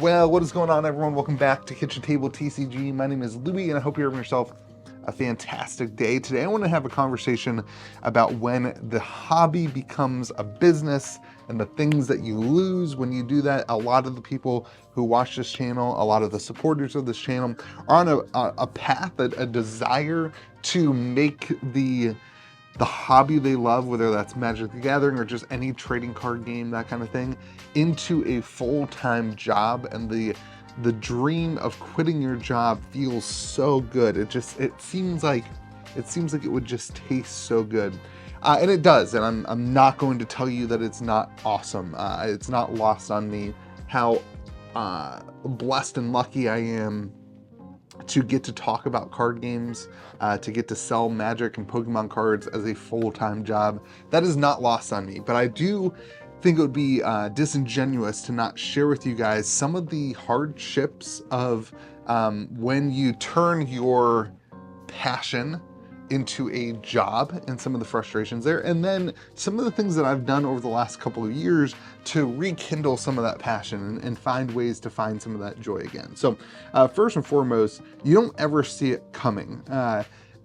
Well, what is going on, everyone? Welcome back to Kitchen Table TCG. My name is Louie, and I hope you're having yourself a fantastic day. Today, I want to have a conversation about when the hobby becomes a business and the things that you lose when you do that. A lot of the people who watch this channel, a lot of the supporters of this channel, are on a path, a desire to make the hobby they love, whether that's Magic the Gathering or just any trading card game, that kind of thing, into a full-time job. And the dream of quitting your job feels so good. It seems like it would just taste so good. And it does, and I'm not going to tell you that it's not awesome. It's not lost on me how blessed and lucky I am to get to talk about card games, to get to sell Magic and Pokemon cards as a full-time job. That is not lost on me, but I do think it would be disingenuous to not share with you guys some of the hardships of when you turn your passion into a job and some of the frustrations there, and then some of the things that I've done over the last couple of years to rekindle some of that passion and find ways to find some of that joy again. So first and foremost, you don't ever see it coming.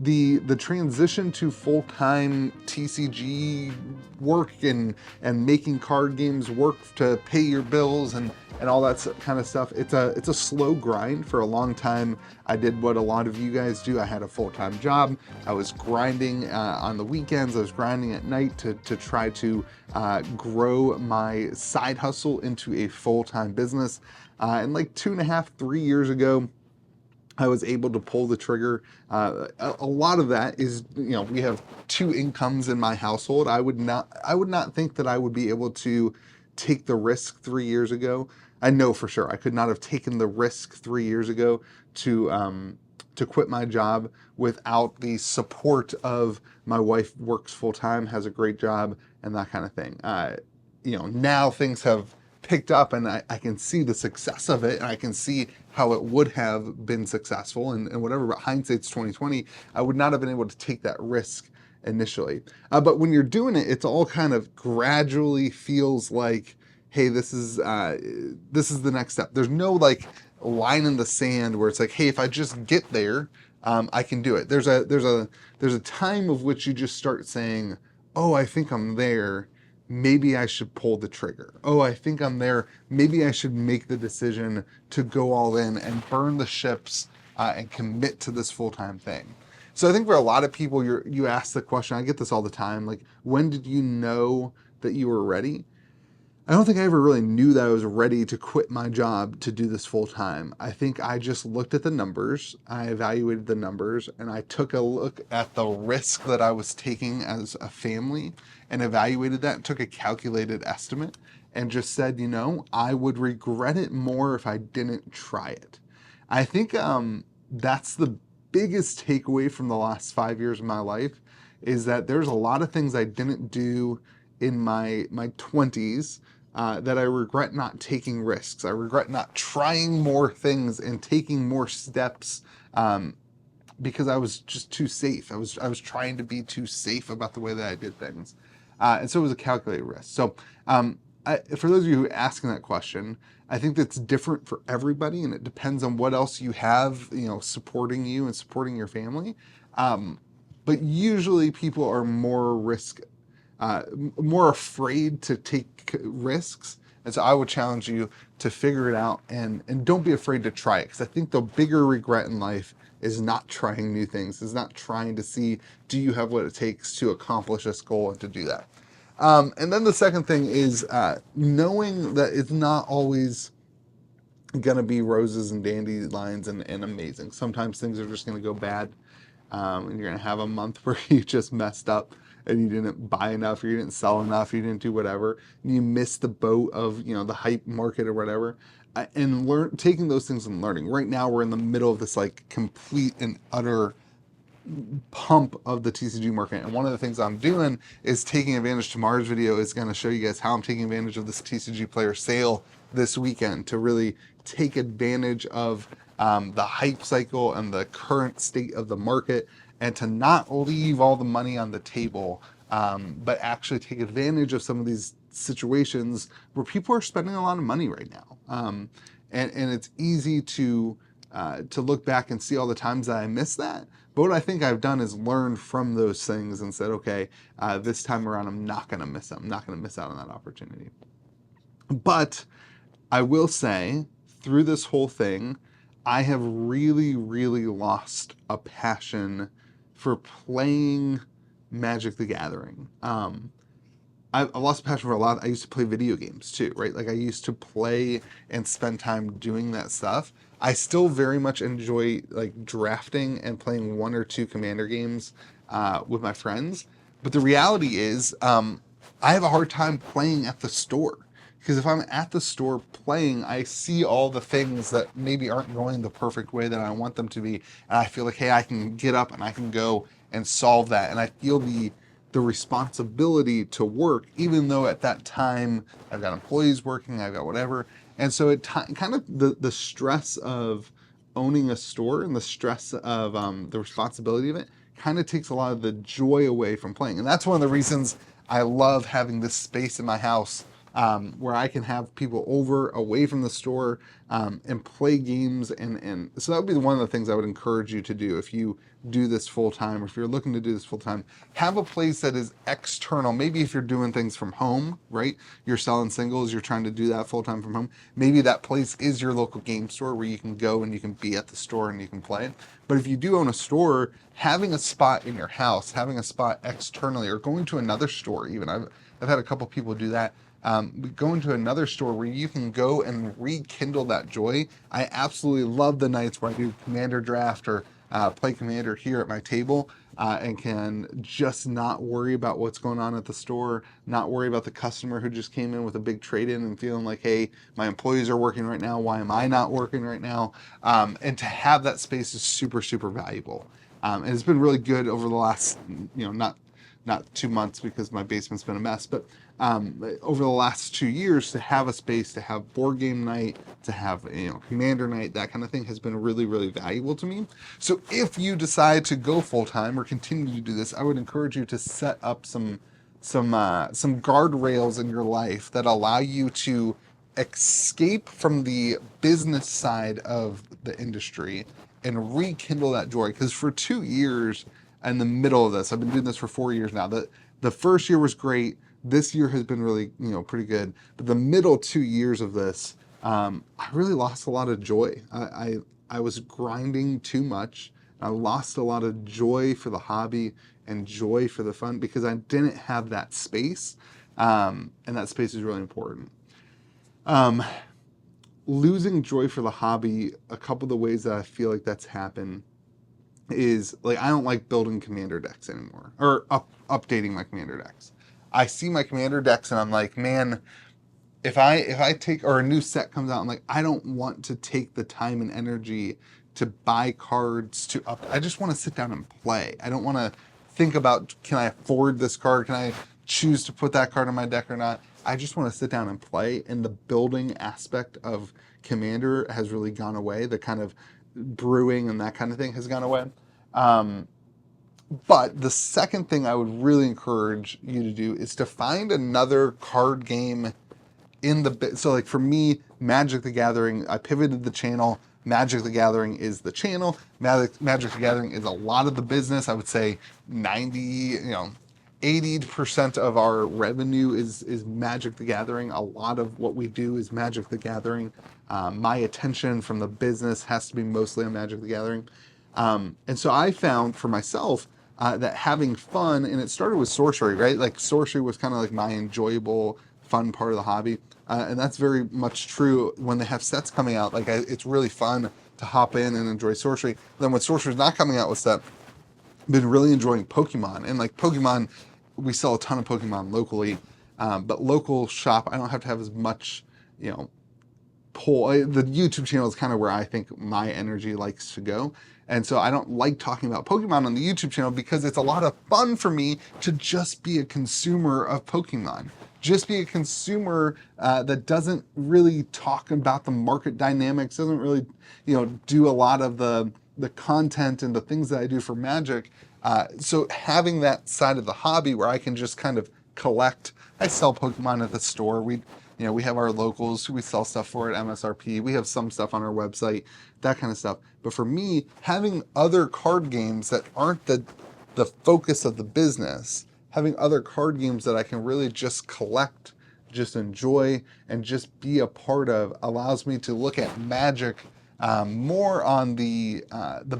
The transition to full-time TCG work and making card games work to pay your bills and all that kind of stuff, it's a slow grind. For a long time, I did what a lot of you guys do. I had a full-time job. I was grinding on the weekends. I was grinding at night to try to grow my side hustle into a full-time business. And like 2.5, 3 years ago, I was able to pull the trigger. A lot of that is, we have 2 incomes in my household. I would not think that I would be able to take the risk 3 years ago. I know for sure I could not have taken the risk 3 years ago to quit my job without the support of my wife. Works full time, has a great job, and that kind of thing. Now things have picked up and I can see the success of it, and I can see how it would have been successful and whatever, but hindsight's 2020. I would not have been able to take that risk initially. But when you're doing it, it's all kind of gradually feels like, hey, this is the next step. There's no like line in the sand where it's like, hey, if I just get there, I can do it. There's a time of which you just start saying, oh, I think I'm there. Maybe I should pull the trigger. Oh, I think I'm there. Maybe I should make the decision to go all in and burn the ships and commit to this full-time thing. So I think for a lot of people, you ask the question, I get this all the time, like, when did you know that you were ready? I don't think I ever really knew that I was ready to quit my job to do this full time. I think I just looked at the numbers, I evaluated the numbers, and I took a look at the risk that I was taking as a family and evaluated that and took a calculated estimate and just said, I would regret it more if I didn't try it. I think that's the biggest takeaway from the last 5 years of my life, is that there's a lot of things I didn't do in my 20s that I regret not taking risks. I regret not trying more things and taking more steps because I was just too safe. I was trying to be too safe about the way that I did things. And so it was a calculated risk. So for those of you who are asking that question, I think that's different for everybody, and it depends on what else you have, supporting you and supporting your family. But usually people are more afraid to take risks. And so I would challenge you to figure it out and don't be afraid to try it. Because I think the bigger regret in life is not trying new things, is not trying to see, do you have what it takes to accomplish this goal and to do that. And then the second thing is knowing that it's not always going to be roses and dandelions and amazing. Sometimes things are just going to go bad. And you're going to have a month where you just messed up and you didn't buy enough, or you didn't sell enough, you didn't do whatever, and you missed the boat of, the hype market or whatever, and taking those things and learning. Right now, we're in the middle of this like complete and utter pump of the TCG market. And one of the things I'm doing is taking advantage. Tomorrow's video is going to show you guys how I'm taking advantage of this TCG player sale this weekend to really take advantage of the hype cycle and the current state of the market, and to not leave all the money on the table, but actually take advantage of some of these situations where people are spending a lot of money right now. and it's easy to look back and see all the times that I missed that. But what I think I've done is learned from those things and said, okay, this time around, I'm not going to miss it. I'm not going to miss out on that opportunity. But I will say, through this whole thing, I have really, really lost a passion for playing Magic the Gathering. I've lost a passion for a lot. I used to play video games too, right? Like I used to play and spend time doing that stuff. I still very much enjoy like drafting and playing 1 or 2 Commander games with my friends. But the reality is, I have a hard time playing at the store. Because if I'm at the store playing, I see all the things that maybe aren't going the perfect way that I want them to be. And I feel like, hey, I can get up and I can go and solve that. And I feel the responsibility to work, even though at that time I've got employees working, I've got whatever. And so it kind of the stress of owning a store and the stress of the responsibility of it kind of takes a lot of the joy away from playing. And that's one of the reasons I love having this space in my house where I can have people over away from the store and play games. And so that would be one of the things I would encourage you to do if you do this full time, or if you're looking to do this full time. Have a place that is external. Maybe if you're doing things from home, right? You're selling singles, you're trying to do that full time from home. Maybe that place is your local game store where you can go and you can be at the store and you can play. But if you do own a store, having a spot in your house, having a spot externally, or going to another store even. I've had a couple people do that. Going to another store where you can go and rekindle that joy. I absolutely love the nights where I do Commander draft or play Commander here at my table and can just not worry about what's going on at the store, not worry about the customer who just came in with a big trade-in and feeling like, hey, my employees are working right now, why am I not working right now? And to have that space is super, super valuable. And it's been really good over the last, not 2 months because my basement's been a mess, but over the last 2 years to have a space, to have board game night, to have Commander night, that kind of thing has been really, really valuable to me. So if you decide to go full time or continue to do this, I would encourage you to set up some guardrails in your life that allow you to escape from the business side of the industry and rekindle that joy. Because for 2 years in the middle of this, I've been doing this for 4 years now. The first year was great. This year has been really, pretty good. But the middle 2 years of this, I really lost a lot of joy. I was grinding too much. I lost a lot of joy for the hobby and joy for the fun because I didn't have that space. And that space is really important. Losing joy for the hobby, a couple of the ways that I feel like that's happened is like I don't like building Commander decks anymore or updating my Commander decks. I see my Commander decks and I'm like, man, if I take, or a new set comes out, I'm like, I don't want to take the time and energy to buy cards to up. I just want to sit down and play. I don't want to think about, can I afford this card? Can I choose to put that card in my deck or not? I just want to sit down and play. And the building aspect of Commander has really gone away. The kind of brewing and that kind of thing has gone away. But the second thing I would really encourage you to do is to find another card game so like for me, Magic the Gathering, I pivoted the channel. Magic the Gathering is the channel. Magic the Gathering is a lot of the business. I would say 80% of our revenue is Magic the Gathering. A lot of what we do is Magic the Gathering. My attention from the business has to be mostly on Magic the Gathering. And so I found for myself that having fun, and it started with sorcery, right? Like sorcery was kind of like my enjoyable, fun part of the hobby. And that's very much true when they have sets coming out. Like it's really fun to hop in and enjoy sorcery. Then when sorcery's not coming out with set, I've been really enjoying Pokemon. And like Pokemon, we sell a ton of Pokemon locally, but local shop, I don't have to have as much, pull. The YouTube channel is kind of where I think my energy likes to go. And so I don't like talking about Pokemon on the YouTube channel because it's a lot of fun for me to just be a consumer of Pokemon. Just be a consumer that doesn't really talk about the market dynamics, doesn't really, do a lot of the content and the things that I do for Magic. So having that side of the hobby where I can just kind of collect. I sell Pokemon at the store. You know, we have our locals who we sell stuff for at MSRP. We have some stuff on our website, that kind of stuff. But for me, having other card games that aren't the focus of the business, having other card games that I can really just collect, just enjoy, and just be a part of allows me to look at Magic more on the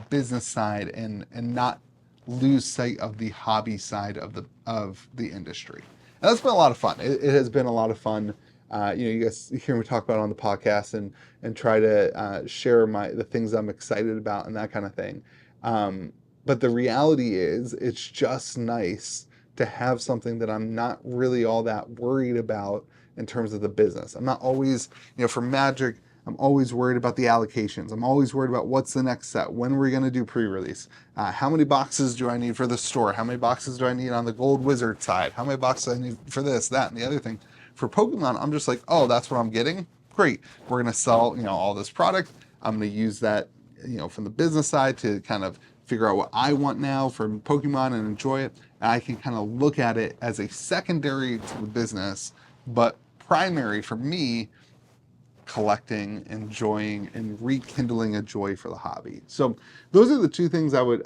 business side and not lose sight of the hobby side of the industry. And that's been a lot of fun. It has been a lot of fun. You know, you guys hear me talk about it on the podcast and try to share the things I'm excited about and that kind of thing. But the reality is, it's just nice to have something that I'm not really all that worried about in terms of the business. I'm not always, you know, for Magic, I'm always worried about the allocations. I'm always worried about what's the next set. When are we going to do pre-release? How many boxes do I need for the store? How many boxes do I need on the Gold Wizard side? How many boxes do I need for this, that, and the other thing? For Pokemon, I'm just like, oh, that's what I'm getting? Great. We're going to sell, you know, all this product. I'm going to use that, you know, from the business side to kind of figure out what I want now from Pokemon and enjoy it. And I can kind of look at it as a secondary to the business, but primary for me, collecting, enjoying, and rekindling a joy for the hobby. So those are the two things I would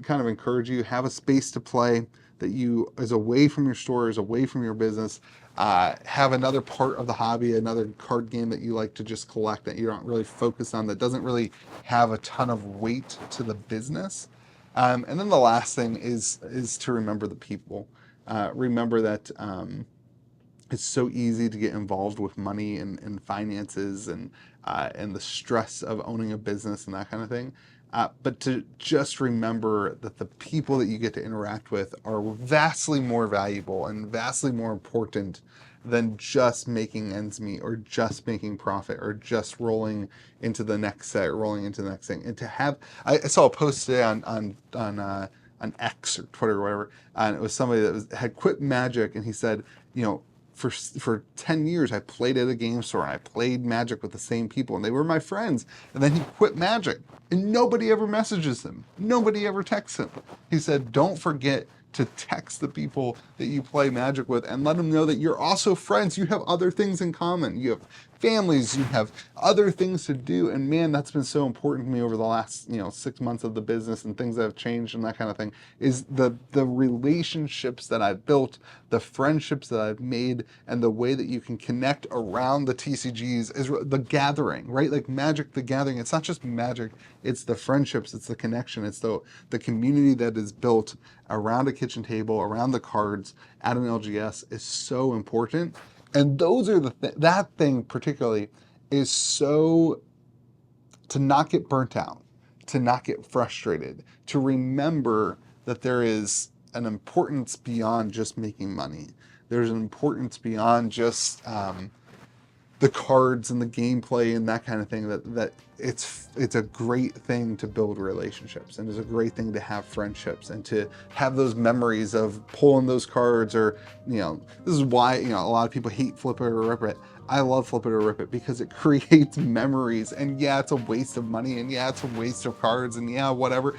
kind of encourage you. Have a space to play that you is away from your store, is away from your business. Have another part of the hobby, another card game that you like to just collect that you don't really focus on, that doesn't really have a ton of weight to the business. And then the last thing is to remember the people. Remember that it's so easy to get involved with money and finances and the stress of owning a business and that kind of thing. But to just remember that the people that you get to interact with are vastly more valuable and vastly more important than just making ends meet or just making profit or just rolling into the next set or rolling into the next thing. And to have, I saw a post today on X or Twitter or whatever, and it was somebody that had quit Magic, and he said, you know, for 10 years, I played at a game store and I played Magic with the same people and they were my friends. And then he quit Magic and nobody ever messages him. Nobody ever texts him. He said, don't forget to text the people that you play Magic with and let them know that you're also friends. You have other things in common. You have families, you have other things to do. And man, that's been so important to me over the last, 6 months of the business and things that have changed and that kind of thing, is the relationships that I've built, the friendships that I've made, and the way that you can connect around the TCGs is the gathering, right? Like Magic the Gathering, it's not just Magic, it's the friendships, it's the connection, it's the community that is built around a kitchen table, around the cards at an LGS is so important. And those are that thing particularly is so, to not get burnt out, to not get frustrated, to remember that there is an importance beyond just making money. There's an importance beyond just the cards and the gameplay and that kind of thing, that it's a great thing to build relationships, and it's a great thing to have friendships and to have those memories of pulling those cards, or, this is why, a lot of people hate Flip It or Rip It. I love Flip It or Rip It because it creates memories, and yeah, it's a waste of money, and yeah, it's a waste of cards, and yeah, whatever,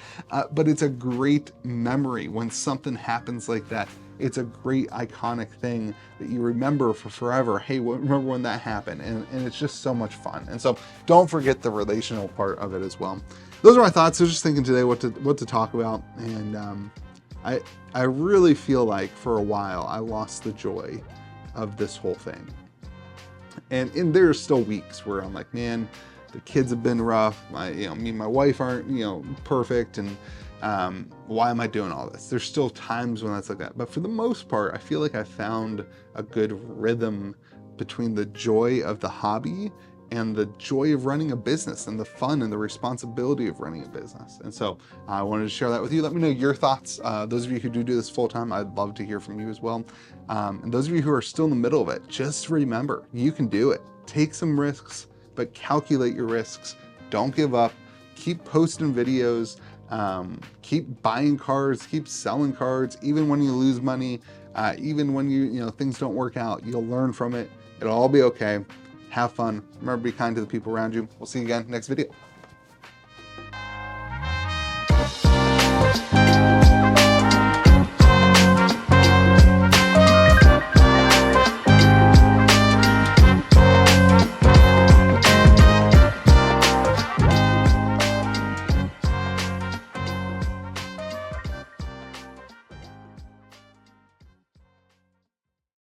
but it's a great memory when something happens like that. It's a great iconic thing that you remember for forever. Hey, remember when that happened? And it's just so much fun. And so don't forget the relational part of it as well. Those are my thoughts. I was just thinking today what to talk about. And I really feel like for a while I lost the joy of this whole thing. And there's still weeks where I'm like, man, the kids have been rough. Me and my wife aren't, perfect. And why am I doing all this? There's still times when that's like that. But for the most part, I feel like I found a good rhythm between the joy of the hobby and the joy of running a business, and the fun and the responsibility of running a business. And so I wanted to share that with you. Let me know your thoughts. Those of you who do this full time, I'd love to hear from you as well. And those of you who are still in the middle of it, just remember, you can do it. Take some risks, but calculate your risks. Don't give up. Keep posting videos. Keep buying cards, keep selling cards, even when you lose money, even when things don't work out. You'll learn from it. It'll all be okay. Have fun. Remember, be kind to the people around you. We'll see you again next video.